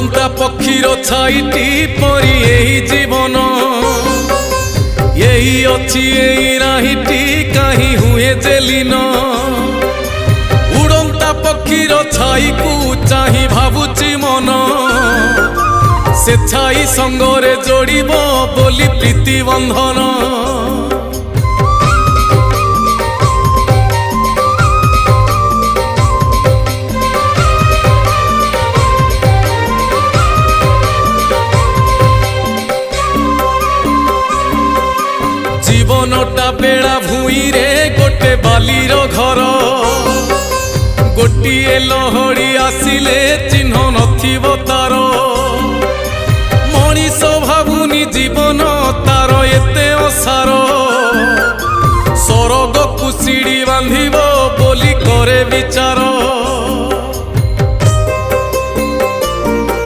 उड़ंता पक्षीर छाईटी परी यही जीवन यही अच्छी यही नाहीटी कहीं हुए जेलीन उड़ंता पक्षीर छाई को चाही भावुची मन से छाई संगरे जोड़िब बोली प्रीति बंधन जीवनटा बेड़ा भूई रे गोटे बालीर घर गोटिए लहड़ी आसिले चिन्ह नथिब तार मनीष भावुनी जीवन तार एते असार सरग को सीढ़ी बांधिब बोली करे विचार।